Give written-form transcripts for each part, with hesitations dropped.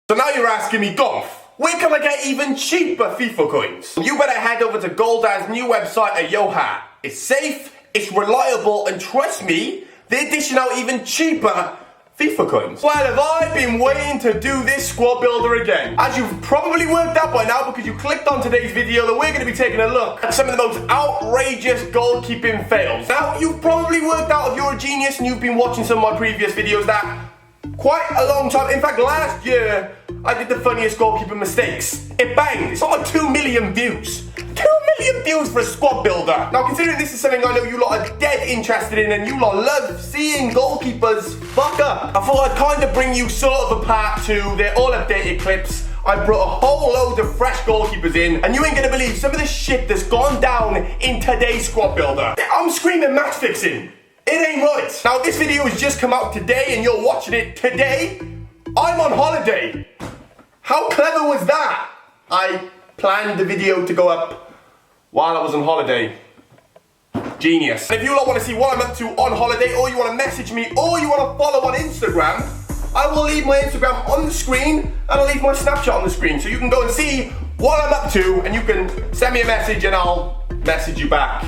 So now you're asking me, Gonth, where can I get even cheaper FIFA coins? You better head over to Goldhire's new website at Yoha. It's safe, it's reliable, and trust me, they're dishing out even cheaper FIFA coins. Well, have I been waiting to do this squad builder again? As you've probably worked out by now because you clicked on today's video, that we're going to be taking a look at some of the most outrageous goalkeeping fails. Now, you've probably worked out if you're a genius and you've been watching some of my previous videos that quite a long time, in fact last year, I did the funniest goalkeeper mistakes. It banged, it's on like 2 million views. 2 million views for a squad builder. Now considering this is something I know you lot are dead interested in and you lot love seeing goalkeepers fuck up, I thought I'd kind of bring you sort of a part two. They're all updated clips. I brought a whole load of fresh goalkeepers in and you ain't gonna believe some of the shit that's gone down in today's squad builder. I'm screaming match fixing. It ain't right. Now this video has just come out today and you're watching it today. I'm on holiday. How clever was that? I planned the video to go up while I was on holiday. Genius. And if you lot want to see what I'm up to on holiday, or you want to message me, or you want to follow on Instagram, I will leave my Instagram on the screen and I'll leave my Snapchat on the screen so you can go and see what I'm up to and you can send me a message and I'll message you back.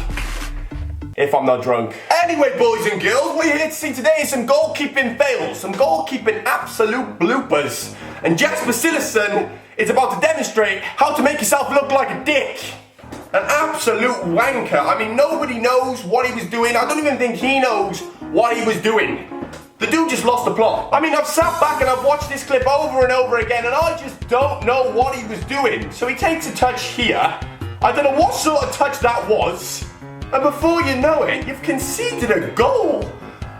If I'm not drunk. Anyway, boys and girls, what you're here to see today is some goalkeeping fails, some goalkeeping absolute bloopers. And Jasper Cillessen is about to demonstrate how to make yourself look like a dick. An absolute wanker. I mean, nobody knows what he was doing. I don't even think he knows what he was doing. The dude just lost the plot. I mean, I've sat back and I've watched this clip over and over again and I just don't know what he was doing. So he takes a touch here. I don't know what sort of touch that was. And before you know it, you've conceded a goal.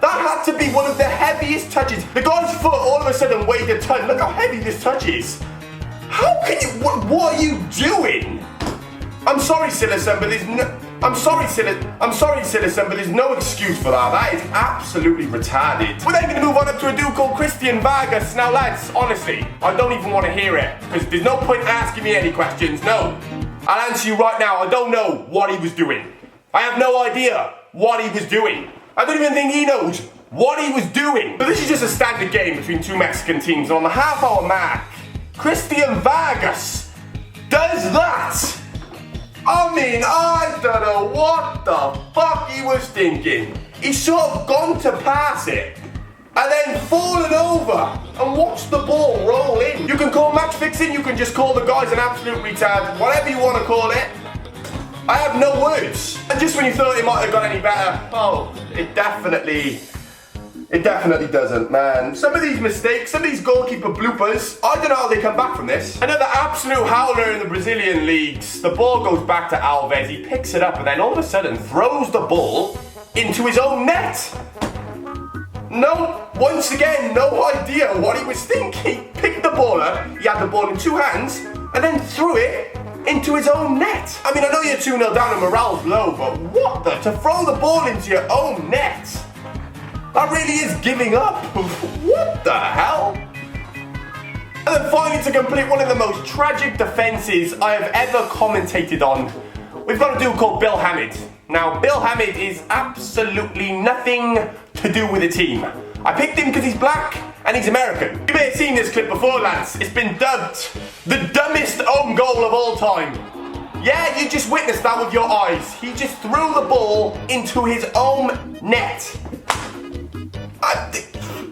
That had to be one of the heaviest touches. The guy's foot all of a sudden weighed a ton. Look how heavy this touch is. How can you, what are you doing? I'm sorry, Cillessen, but there's no, I'm sorry, Cillessen, but there's no excuse for that. That is absolutely retarded. We're then going to move on up to a dude called Christian Vargas. Now lads, honestly, I don't even want to hear it. Because there's no point asking me any questions, no. I'll answer you right now, I don't know what he was doing. I have no idea what he was doing. I don't even think he knows what he was doing. But this is just a standard game between two Mexican teams. And on the half-hour mark, Christian Vargas does that. I mean, I don't know what the fuck he was thinking. He's sort of gone to pass it and then fallen over and watched the ball roll in. You can call match fixing, you can just call the guys an absolute retard, whatever you want to call it. I have no words. And just when you thought it might have got any better, oh, it definitely doesn't, man. Some of these mistakes, some of these goalkeeper bloopers, I don't know how they come back from this. Another absolute howler in the Brazilian leagues. The ball goes back to Alves, he picks it up and then all of a sudden throws the ball into his own net. No, once again, no idea what he was thinking. He picked the ball up, he had the ball in two hands, and then threw it into his own net. I mean, I know you're 2-0 down and morale's low, but what the? To throw the ball into your own net? That really is giving up. What the hell? And then finally, to complete one of the most tragic defences I have ever commentated on, we've got a dude called Bill Hamid. Now, Bill Hamid is absolutely nothing to do with the team. I picked him because he's black and he's American. You may have seen this clip before, lads. It's been dubbed the dumbest own goal of all time. Yeah, you just witnessed that with your eyes. He just threw the ball into his own net.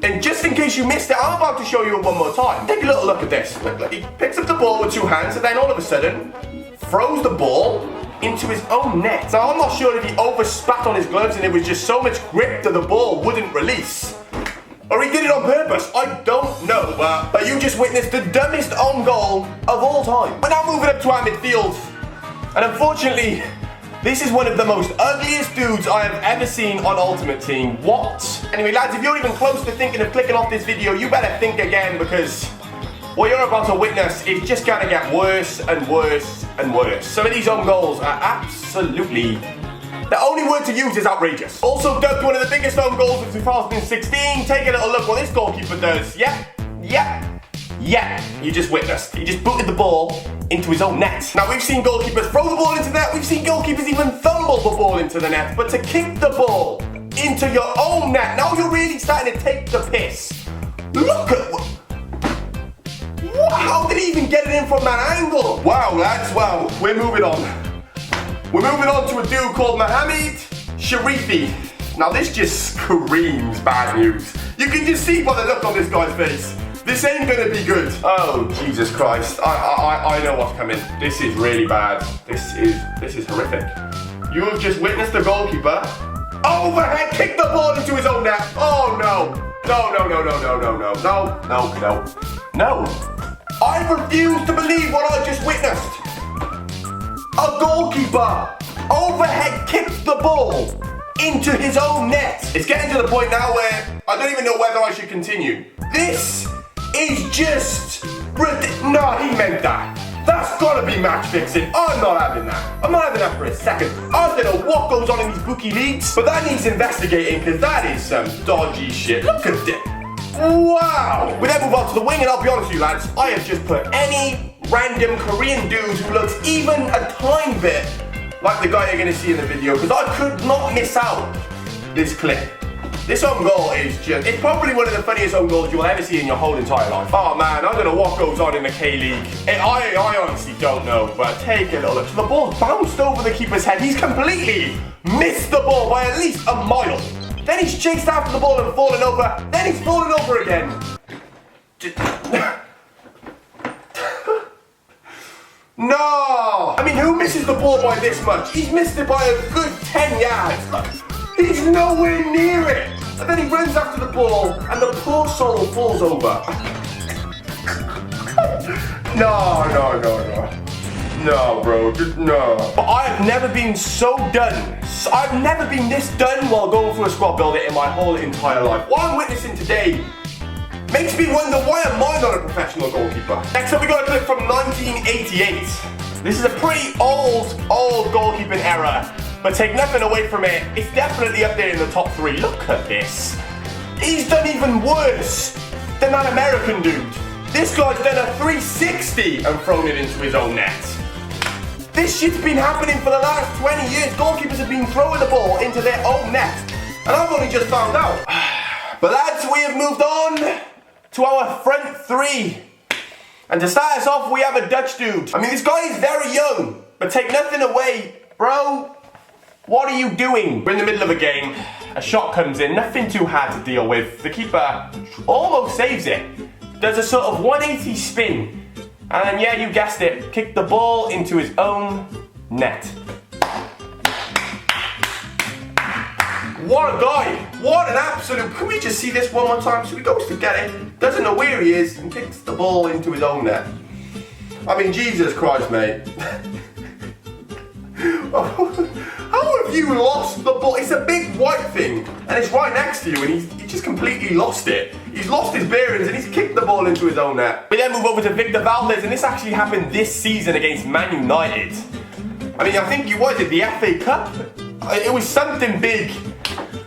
And just in case you missed it, I'm about to show you it one more time. Take a little look at this. Look, he picks up the ball with two hands and then all of a sudden throws the ball into his own net. Now, I'm not sure if he overspat on his gloves and it was just so much grip that the ball wouldn't release. Or he did it on purpose, I don't know. But you just witnessed the dumbest own goal of all time. We're now moving up to our midfield. And unfortunately, this is one of the most ugliest dudes I have ever seen on Ultimate Team. What? Anyway, lads, if you're even close to thinking of clicking off this video, you better think again because what you're about to witness is just gonna get worse and worse and worse. Some of these own goals are absolutely... The only word to use is outrageous. Also dubbed one of the biggest own goals of 2016. Take a little look what this goalkeeper does. Yeah, you just witnessed. He just booted the ball into his own net. Now we've seen goalkeepers throw the ball into the net. We've seen goalkeepers even fumble the ball into the net. But to kick the ball into your own net, now you're really starting to take the piss. Look at what even get it in from that angle? Wow, lads, wow, we're moving on. We're moving on to a dude called Mohamed Sharifi. Now this just screams bad news. You can just see by the look on this guy's face. This ain't gonna be good. Oh, Jesus Christ. I know what's coming. This is really bad. This is horrific. You have just witnessed the goalkeeper overhead kick the ball into his own net. Oh no. No. I refuse to believe what I just witnessed. A goalkeeper overhead kicked the ball into his own net. It's getting to the point now where I don't even know whether I should continue. This is just no, he meant that. That's gotta be match fixing. I'm not having that. I'm not having that for a second. I don't know what goes on in these bookie leagues, but that needs investigating because that is some dodgy shit. Look at this. Wow. We then move on to the wing, and I'll be honest with you lads, I have just put any random Korean dude who looks even a tiny bit like the guy you're gonna see in the video, because I could not miss out this clip. This own goal is just, it's probably one of the funniest own goals you'll ever see in your whole entire life. Oh man, I don't know what goes on in the K-League. I honestly don't know, but take a little look. So the ball bounced over the keeper's head. He's completely missed the ball by at least a mile. Then he's chased after the ball and fallen over. Then he's fallen over again. No! I mean, who misses the ball by this much? He's missed it by a good 10 yards. He's nowhere near it. And then he runs after the ball, and the poor soul falls over. No, bro, just no. But I have never been so done. I've never been this done while going through a squad builder in my whole entire life. What I'm witnessing today makes me wonder, why am I not a professional goalkeeper? Next up we got a clip from 1988. This is a pretty old goalkeeping era, but take nothing away from it, it's definitely up there in the top 3. Look at this. He's done even worse than that American dude. This guy's done a 360 and thrown it into his own net. This shit's been happening for the last 20 years. Goalkeepers have been throwing the ball into their own net, and I've only just found out. But lads, we have moved on to our front 3. And to start us off, we have a Dutch dude. I mean, this guy is very young, but take nothing away. Bro, what are you doing? We're in the middle of a game. A shot comes in, nothing too hard to deal with. The keeper almost saves it. Does a sort of 180 spin. And then, yeah, you guessed it, kicked the ball into his own net. What a guy! What an absolute... Can we just see this one more time? So he goes to get it, doesn't know where he is, and kicks the ball into his own net. I mean, Jesus Christ, mate. How have you lost the ball? It's a big white thing, and it's right next to you, and he just completely lost it. He's lost his bearings, and he's kicked the ball into his own net. We then move over to Victor Valdez, and this actually happened this season against Man United. I mean, I think you wanted the FA Cup. It was something big.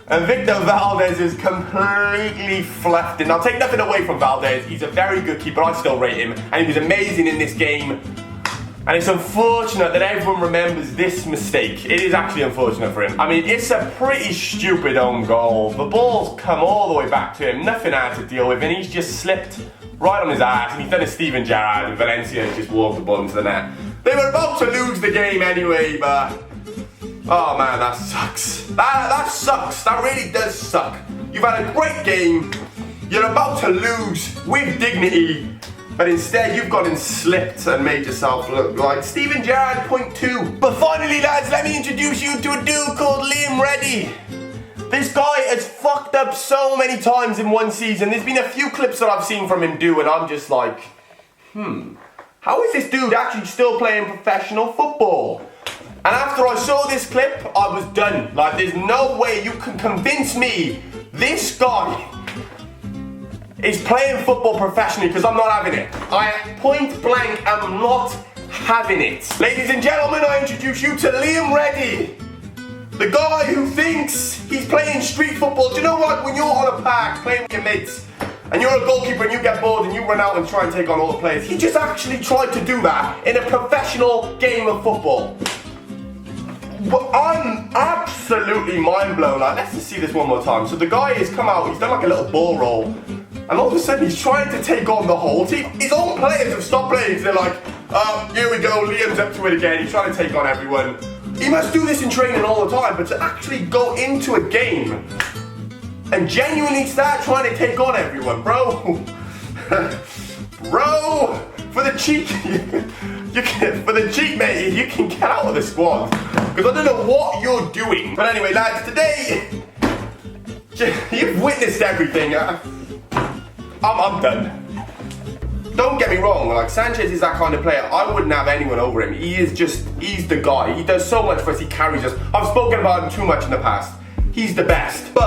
And Victor Valdez is completely fluffed. And I'll take nothing away from Valdez. He's a very good keeper. I still rate him. And he was amazing in this game. And it's unfortunate that everyone remembers this mistake. It is actually unfortunate for him. I mean, it's a pretty stupid own goal. The ball's come all the way back to him. Nothing hard to deal with. And he's just slipped right on his ass. And he's done a Steven Gerrard. And Valencia just walked the ball into the net. They were about to lose the game anyway, but... Oh man, that sucks. That sucks. That really does suck. You've had a great game. You're about to lose with dignity. But instead, you've gone and slipped and made yourself look like Steven Gerrard .2. But finally, lads, let me introduce you to a dude called Liam Reddy. This guy has fucked up so many times in one season. There's been a few clips that I've seen from him do, and I'm just like, how is this dude actually still playing professional football? And after I saw this clip, I was done. Like, there's no way you can convince me this guy is playing football professionally, because I'm not having it. I point blank am not having it. Ladies and gentlemen, I introduce you to Liam Reddy. The guy who thinks he's playing street football. Do you know what? When you're on a park playing with your mates, and you're a goalkeeper and you get bored and you run out and try and take on all the players, he just actually tried to do that in a professional game of football. But I'm absolutely mind blown. Like, let's just see this one more time. So the guy has come out, he's done like a little ball roll, And all of a sudden he's trying to take on the whole team. His own players have stopped playing because they're like, here we go, Liam's up to it again. He's trying to take on everyone. He must do this in training all the time, but to actually go into a game and genuinely start trying to take on everyone, bro. Bro, for the cheat, mate, you can get out of the squad. Because I don't know what you're doing. But anyway, lads, today, you've witnessed everything. I'm done. Don't get me wrong, like Sanchez is that kind of player. I wouldn't have anyone over him. He's the guy. He does so much for us, he carries us. I've spoken about him too much in the past. He's the best. But